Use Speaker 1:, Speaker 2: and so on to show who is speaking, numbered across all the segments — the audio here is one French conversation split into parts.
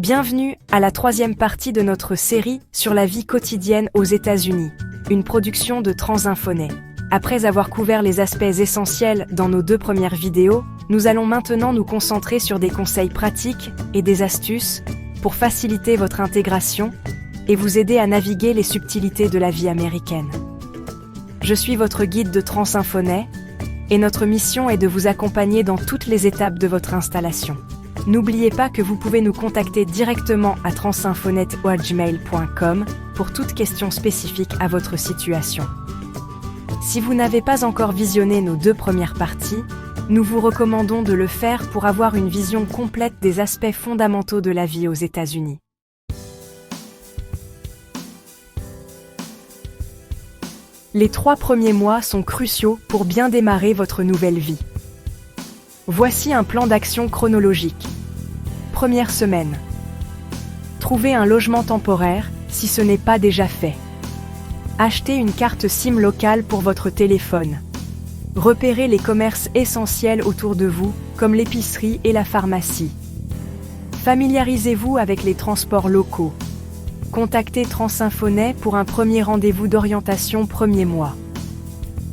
Speaker 1: Bienvenue à la troisième partie de notre série sur la vie quotidienne aux États-Unis, une production de Transinfonet. Après avoir couvert les aspects essentiels dans nos deux premières vidéos, nous allons maintenant nous concentrer sur des conseils pratiques et des astuces pour faciliter votre intégration et vous aider à naviguer les subtilités de la vie américaine. Je suis votre guide de Transinfonet et notre mission est de vous accompagner dans toutes les étapes de votre installation. N'oubliez pas que vous pouvez nous contacter directement à transinfonet@gmail.com pour toute question spécifique à votre situation. Si vous n'avez pas encore visionné nos deux premières parties, nous vous recommandons de le faire pour avoir une vision complète des aspects fondamentaux de la vie aux États-Unis. Les 3 premiers mois sont cruciaux pour bien démarrer votre nouvelle vie. Voici un plan d'action chronologique. Première semaine. Trouvez un logement temporaire, si ce n'est pas déjà fait. Achetez une carte SIM locale pour votre téléphone. Repérez les commerces essentiels autour de vous, comme l'épicerie et la pharmacie. Familiarisez-vous avec les transports locaux. Contactez Transinfonet pour un premier rendez-vous d'orientation premier mois.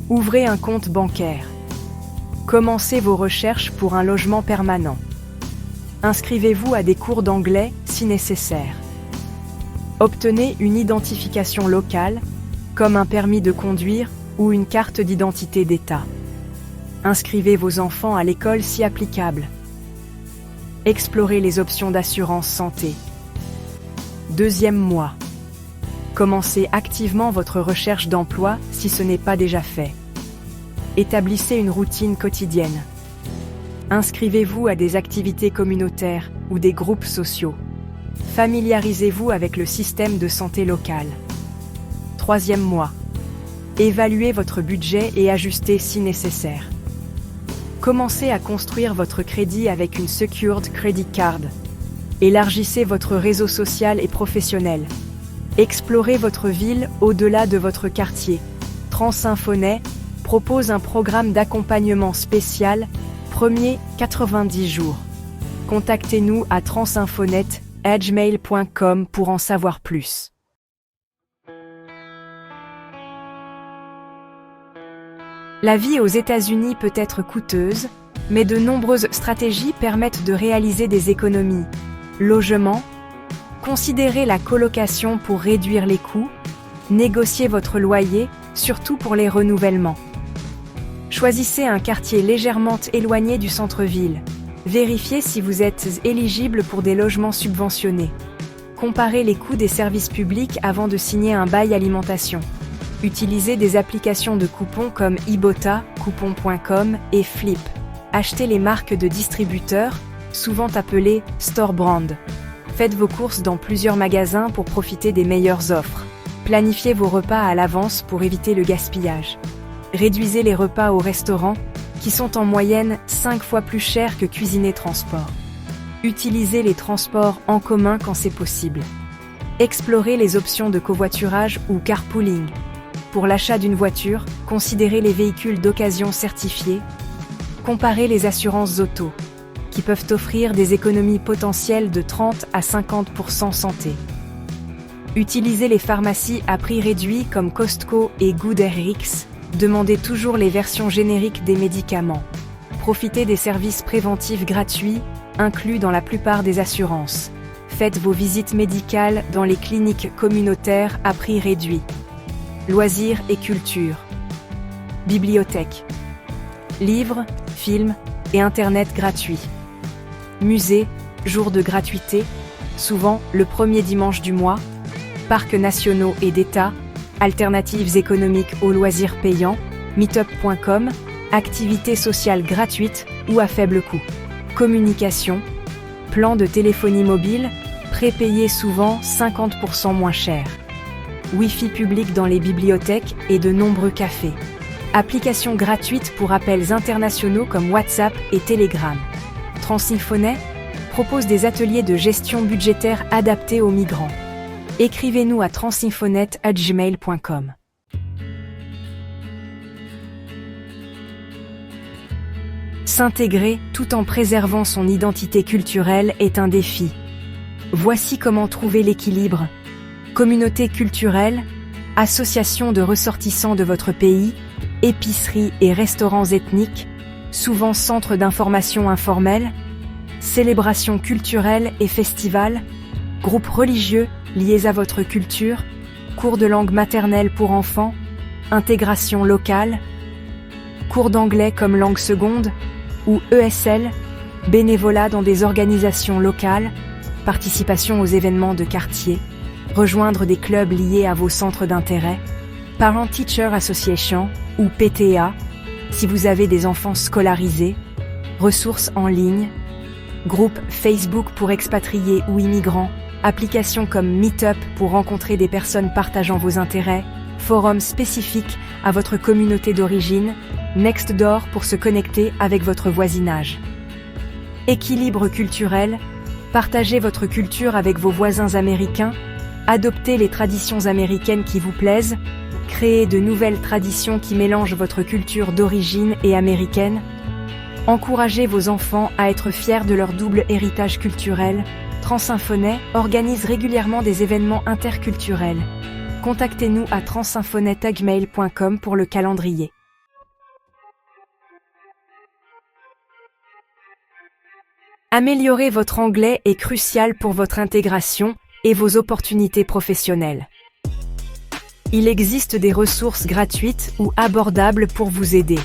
Speaker 1: Ouvrez un compte bancaire. Commencez vos recherches pour un logement permanent. Inscrivez-vous à des cours d'anglais si nécessaire. Obtenez une identification locale, comme un permis de conduire ou une carte d'identité d'État. Inscrivez vos enfants à l'école si applicable. Explorez les options d'assurance santé. Deuxième mois. Commencez activement votre recherche d'emploi si ce n'est pas déjà fait. Établissez une routine quotidienne. Inscrivez-vous à des activités communautaires ou des groupes sociaux. Familiarisez-vous avec le système de santé local. Troisième mois. Évaluez votre budget et ajustez si nécessaire. Commencez à construire votre crédit avec une Secured Credit Card. Élargissez votre réseau social et professionnel. Explorez votre ville au-delà de votre quartier. Transinfonet propose un programme d'accompagnement spécial, premier 90 jours. Contactez-nous à transinfonet@gmail.com pour en savoir plus. La vie aux États-Unis peut être coûteuse, mais de nombreuses stratégies permettent de réaliser des économies. Logement, considérez la colocation pour réduire les coûts, négociez votre loyer, surtout pour les renouvellements. Choisissez un quartier légèrement éloigné du centre-ville. Vérifiez si vous êtes éligible pour des logements subventionnés. Comparez les coûts des services publics avant de signer un bail alimentation. Utilisez des applications de coupons comme Ibotta, coupon.com et Flip. Achetez les marques de distributeurs, souvent appelées store brand. Faites vos courses dans plusieurs magasins pour profiter des meilleures offres. Planifiez vos repas à l'avance pour éviter le gaspillage. Réduisez les repas au restaurant, qui sont en moyenne 5 fois plus chers que cuisiner transport. Utilisez les transports en commun quand c'est possible. Explorez les options de covoiturage ou carpooling. Pour l'achat d'une voiture, considérez les véhicules d'occasion certifiés. Comparez les assurances auto, qui peuvent offrir des économies potentielles de 30 à 50% santé. Utilisez les pharmacies à prix réduit comme Costco et GoodRx. Demandez toujours les versions génériques des médicaments. Profitez des services préventifs gratuits, inclus dans la plupart des assurances. Faites vos visites médicales dans les cliniques communautaires à prix réduit. Loisirs et culture. Bibliothèque. Livres, films et Internet gratuit. Musée, jour de gratuité, souvent le premier dimanche du mois. Parcs nationaux et d'État. Alternatives économiques aux loisirs payants, meetup.com, activités sociales gratuites ou à faible coût. Communication, plan de téléphonie mobile, prépayé souvent 50% moins cher. Wi-Fi public dans les bibliothèques et de nombreux cafés. Applications gratuites pour appels internationaux comme WhatsApp et Telegram. Transinfonet propose des ateliers de gestion budgétaire adaptés aux migrants. Écrivez-nous à transinfonet@gmail.com. S'intégrer tout en préservant son identité culturelle est un défi. Voici comment trouver l'équilibre. Communauté culturelle, association de ressortissants de votre pays, épiceries et restaurants ethniques, souvent centres d'information informels, célébrations culturelles et festivals, groupes religieux liés à votre culture, cours de langue maternelle pour enfants, intégration locale, cours d'anglais comme langue seconde, ou ESL, bénévolat dans des organisations locales, participation aux événements de quartier, rejoindre des clubs liés à vos centres d'intérêt, Parent Teacher Association ou PTA, si vous avez des enfants scolarisés, ressources en ligne, groupe Facebook pour expatriés ou immigrants, applications comme Meetup pour rencontrer des personnes partageant vos intérêts, forums spécifiques à votre communauté d'origine, Nextdoor pour se connecter avec votre voisinage. Équilibre culturel, partagez votre culture avec vos voisins américains, adoptez les traditions américaines qui vous plaisent, créez de nouvelles traditions qui mélangent votre culture d'origine et américaine, encouragez vos enfants à être fiers de leur double héritage culturel. Transinfonet organise régulièrement des événements interculturels. Contactez-nous à transinfonet@gmail.com pour le calendrier. Améliorer votre anglais est crucial pour votre intégration et vos opportunités professionnelles. Il existe des ressources gratuites ou abordables pour vous aider.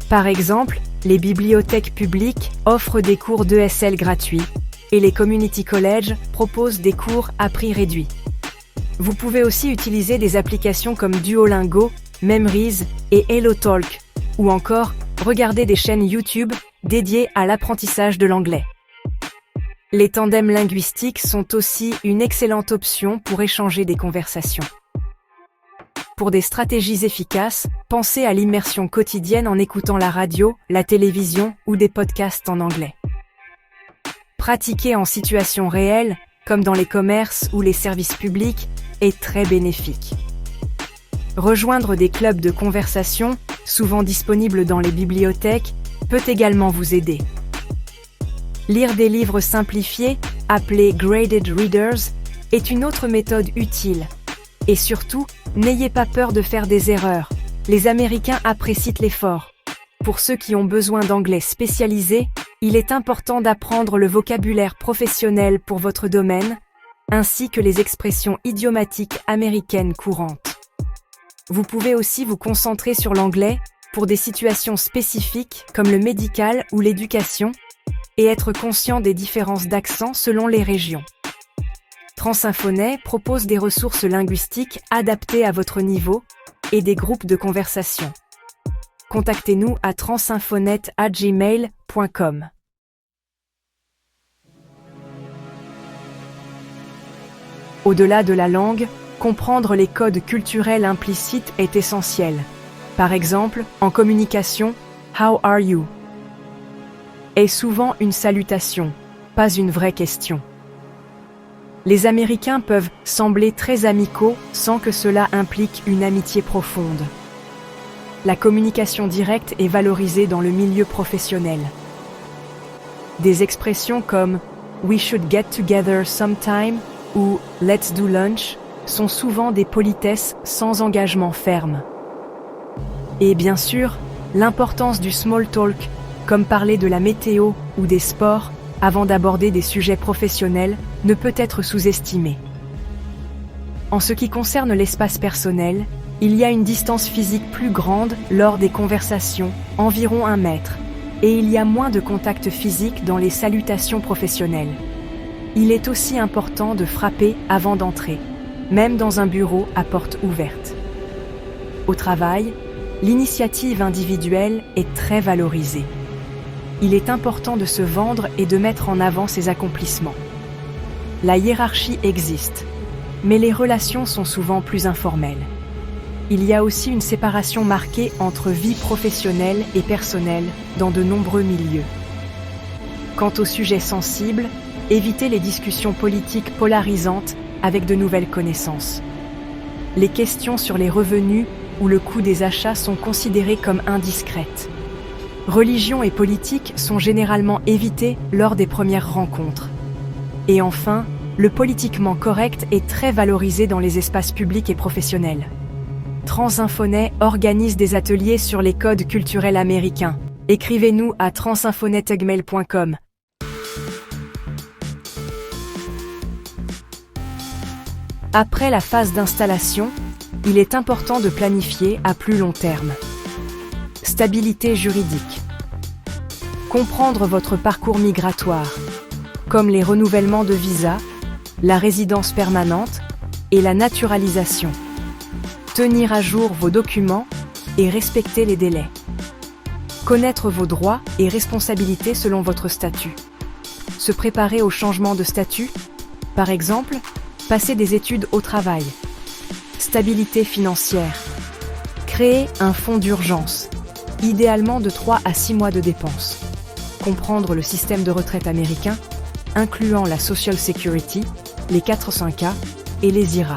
Speaker 1: Par exemple, les bibliothèques publiques offrent des cours d'ESL gratuits et les community colleges proposent des cours à prix réduit. Vous pouvez aussi utiliser des applications comme Duolingo, Memrise et HelloTalk, ou encore regarder des chaînes YouTube dédiées à l'apprentissage de l'anglais. Les tandems linguistiques sont aussi une excellente option pour échanger des conversations. Pour des stratégies efficaces, pensez à l'immersion quotidienne en écoutant la radio, la télévision ou des podcasts en anglais. Pratiquer en situation réelle, comme dans les commerces ou les services publics, est très bénéfique. Rejoindre des clubs de conversation, souvent disponibles dans les bibliothèques, peut également vous aider. Lire des livres simplifiés, appelés Graded Readers, est une autre méthode utile. Et surtout, n'ayez pas peur de faire des erreurs. Les Américains apprécient l'effort. Pour ceux qui ont besoin d'anglais spécialisé, il est important d'apprendre le vocabulaire professionnel pour votre domaine, ainsi que les expressions idiomatiques américaines courantes. Vous pouvez aussi vous concentrer sur l'anglais pour des situations spécifiques comme le médical ou l'éducation, et être conscient des différences d'accent selon les régions. Transinfonet propose des ressources linguistiques adaptées à votre niveau et des groupes de conversation. Contactez-nous à transinfonet@gmail.com. Au-delà de la langue, comprendre les codes culturels implicites est essentiel. Par exemple, en communication, « How are you ?» est souvent une salutation, pas une vraie question. Les Américains peuvent sembler très amicaux sans que cela implique une amitié profonde. La communication directe est valorisée dans le milieu professionnel. Des expressions comme « We should get together sometime » ou « Let's do lunch » sont souvent des politesses sans engagement ferme. Et bien sûr, l'importance du small talk, comme parler de la météo ou des sports, avant d'aborder des sujets professionnels, ne peut être sous-estimée. En ce qui concerne l'espace personnel, il y a une distance physique plus grande lors des conversations, environ 1 mètre, et il y a moins de contact physique dans les salutations professionnelles. Il est aussi important de frapper avant d'entrer, même dans un bureau à porte ouverte. Au travail, l'initiative individuelle est très valorisée. Il est important de se vendre et de mettre en avant ses accomplissements. La hiérarchie existe, mais les relations sont souvent plus informelles. Il y a aussi une séparation marquée entre vie professionnelle et personnelle dans de nombreux milieux. Quant aux sujets sensibles, évitez les discussions politiques polarisantes avec de nouvelles connaissances. Les questions sur les revenus ou le coût des achats sont considérées comme indiscrètes. Religion et politique sont généralement évitées lors des premières rencontres. Et enfin, le politiquement correct est très valorisé dans les espaces publics et professionnels. Transinfonet organise des ateliers sur les codes culturels américains. Écrivez-nous à transinfonet@gmail.com. Après la phase d'installation, il est important de planifier à plus long terme. Stabilité juridique. Comprendre votre parcours migratoire, comme les renouvellements de visa, la résidence permanente et la naturalisation. Tenir à jour vos documents et respecter les délais. Connaître vos droits et responsabilités selon votre statut. Se préparer au changement de statut, par exemple, passer des études au travail. Stabilité financière. Créer un fonds d'urgence, idéalement de 3 à 6 mois de dépenses. Comprendre le système de retraite américain, incluant la Social Security, les 401k et les IRA.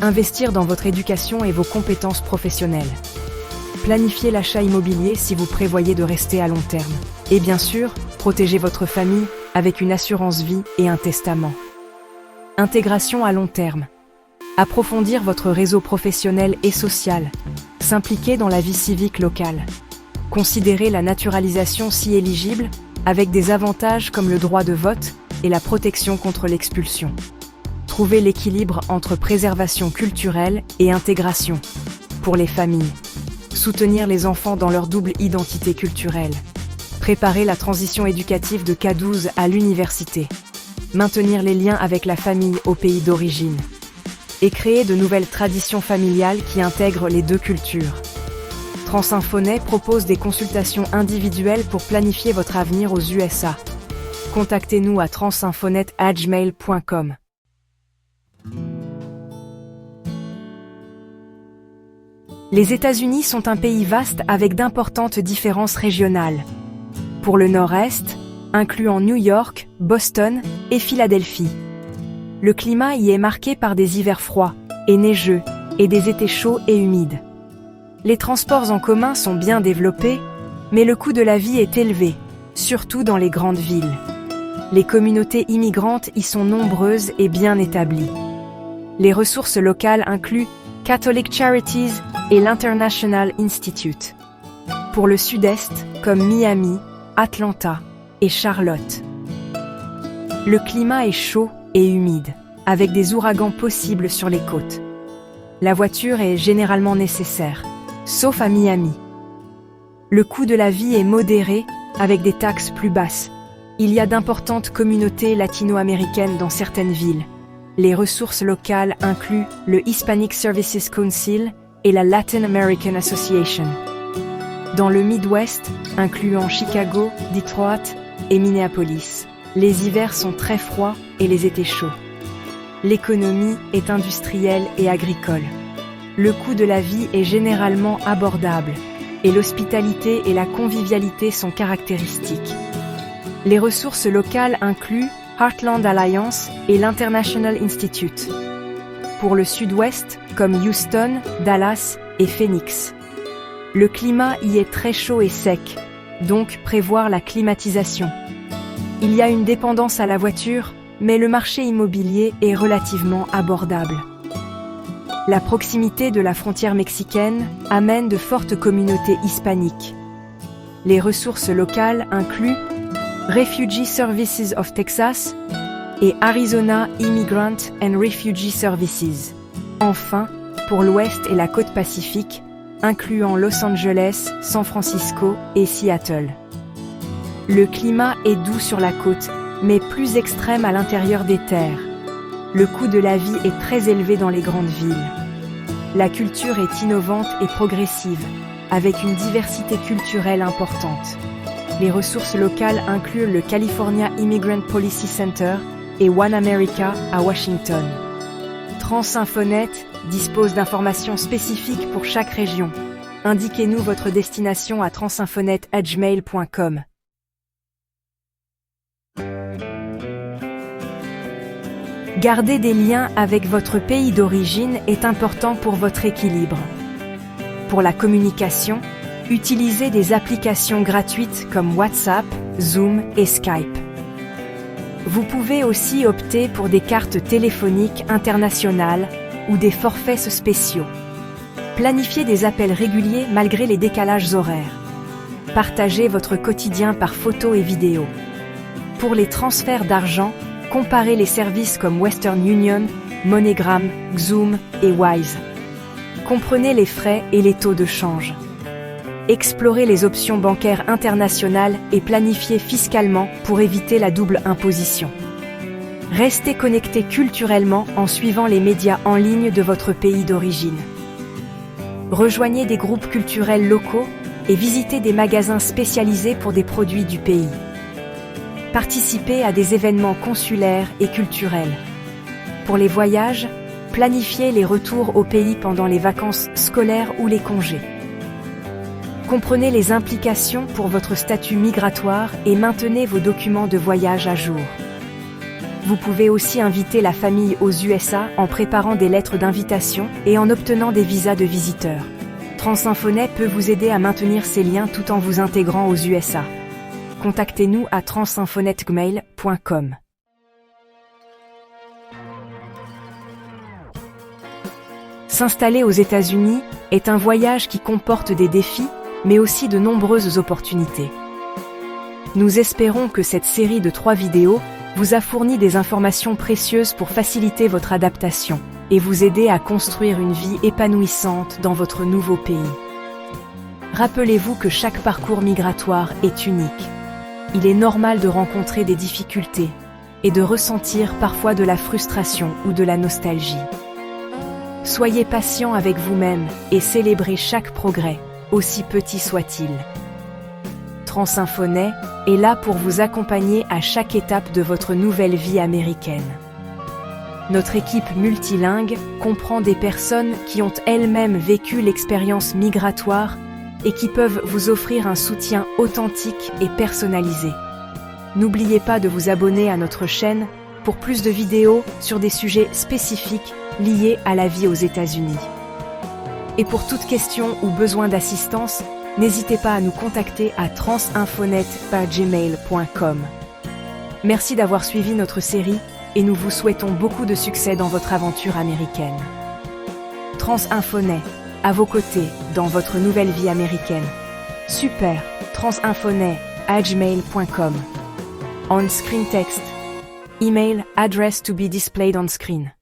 Speaker 1: Investir dans votre éducation et vos compétences professionnelles. Planifier l'achat immobilier si vous prévoyez de rester à long terme. Et bien sûr, protéger votre famille avec une assurance vie et un testament. Intégration à long terme. Approfondir votre réseau professionnel et social. S'impliquer dans la vie civique locale. Considérer la naturalisation si éligible, avec des avantages comme le droit de vote et la protection contre l'expulsion. Trouver l'équilibre entre préservation culturelle et intégration. Pour les familles. Soutenir les enfants dans leur double identité culturelle. Préparer la transition éducative de K12 à l'université. Maintenir les liens avec la famille au pays d'origine. Et créer de nouvelles traditions familiales qui intègrent les deux cultures. Transinfonet propose des consultations individuelles pour planifier votre avenir aux USA. Contactez-nous à transinfonet@gmail.com. Les États-Unis sont un pays vaste avec d'importantes différences régionales. Pour le nord-est, incluant New York, Boston et Philadelphie. Le climat y est marqué par des hivers froids et neigeux et des étés chauds et humides. Les transports en commun sont bien développés, mais le coût de la vie est élevé, surtout dans les grandes villes. Les communautés immigrantes y sont nombreuses et bien établies. Les ressources locales incluent Catholic Charities et l'International Institute. Pour le sud-est, comme Miami, Atlanta et Charlotte. Le climat est chaud et humide, avec des ouragans possibles sur les côtes. La voiture est généralement nécessaire, sauf à Miami. Le coût de la vie est modéré, avec des taxes plus basses. Il y a d'importantes communautés latino-américaines dans certaines villes. Les ressources locales incluent le Hispanic Services Council et la Latin American Association. Dans le Midwest, incluant Chicago, Detroit et Minneapolis, les hivers sont très froids et les étés chauds. L'économie est industrielle et agricole. Le coût de la vie est généralement abordable et l'hospitalité et la convivialité sont caractéristiques. Les ressources locales incluent Heartland Alliance et l'International Institute. Pour le sud-ouest, comme Houston, Dallas et Phoenix. Le climat y est très chaud et sec, donc prévoir la climatisation. Il y a une dépendance à la voiture, mais le marché immobilier est relativement abordable. La proximité de la frontière mexicaine amène de fortes communautés hispaniques. Les ressources locales incluent Refugee Services of Texas et Arizona Immigrant and Refugee Services. Enfin, pour l'Ouest et la côte pacifique, incluant Los Angeles, San Francisco et Seattle. Le climat est doux sur la côte, mais plus extrême à l'intérieur des terres. Le coût de la vie est très élevé dans les grandes villes. La culture est innovante et progressive, avec une diversité culturelle importante. Les ressources locales incluent le California Immigrant Policy Center et One America à Washington. Transinfonet dispose d'informations spécifiques pour chaque région. Indiquez-nous votre destination à transinfonet@gmail.com. Garder des liens avec votre pays d'origine est important pour votre équilibre. Pour la communication, utilisez des applications gratuites comme WhatsApp, Zoom et Skype. Vous pouvez aussi opter pour des cartes téléphoniques internationales ou des forfaits spéciaux. Planifiez des appels réguliers malgré les décalages horaires. Partagez votre quotidien par photos et vidéos. Pour les transferts d'argent, comparez les services comme Western Union, MoneyGram, Xoom et Wise. Comprenez les frais et les taux de change. Explorez les options bancaires internationales et planifiez fiscalement pour éviter la double imposition. Restez connecté culturellement en suivant les médias en ligne de votre pays d'origine. Rejoignez des groupes culturels locaux et visitez des magasins spécialisés pour des produits du pays. Participez à des événements consulaires et culturels. Pour les voyages, planifiez les retours au pays pendant les vacances scolaires ou les congés. Comprenez les implications pour votre statut migratoire et maintenez vos documents de voyage à jour. Vous pouvez aussi inviter la famille aux USA en préparant des lettres d'invitation et en obtenant des visas de visiteurs. TransInfonet peut vous aider à maintenir ces liens tout en vous intégrant aux USA. Contactez-nous à transinfonetgmail.com. S'installer aux États-Unis est un voyage qui comporte des défis, mais aussi de nombreuses opportunités. Nous espérons que cette série de 3 vidéos vous a fourni des informations précieuses pour faciliter votre adaptation et vous aider à construire une vie épanouissante dans votre nouveau pays. Rappelez-vous que chaque parcours migratoire est unique. Il est normal de rencontrer des difficultés et de ressentir parfois de la frustration ou de la nostalgie. Soyez patient avec vous-même et célébrez chaque progrès, aussi petit soit-il. TransInfonet est là pour vous accompagner à chaque étape de votre nouvelle vie américaine. Notre équipe multilingue comprend des personnes qui ont elles-mêmes vécu l'expérience migratoire et qui peuvent vous offrir un soutien authentique et personnalisé. N'oubliez pas de vous abonner à notre chaîne pour plus de vidéos sur des sujets spécifiques liés à la vie aux États-Unis. Et pour toute question ou besoin d'assistance, n'hésitez pas à nous contacter à transinfonet@gmail.com. Merci d'avoir suivi notre série et nous vous souhaitons beaucoup de succès dans votre aventure américaine. TransInfonet, à vos côtés dans votre nouvelle vie américaine. Super, transinfonet@gmail.com. On-screen text. Email address to be displayed on screen.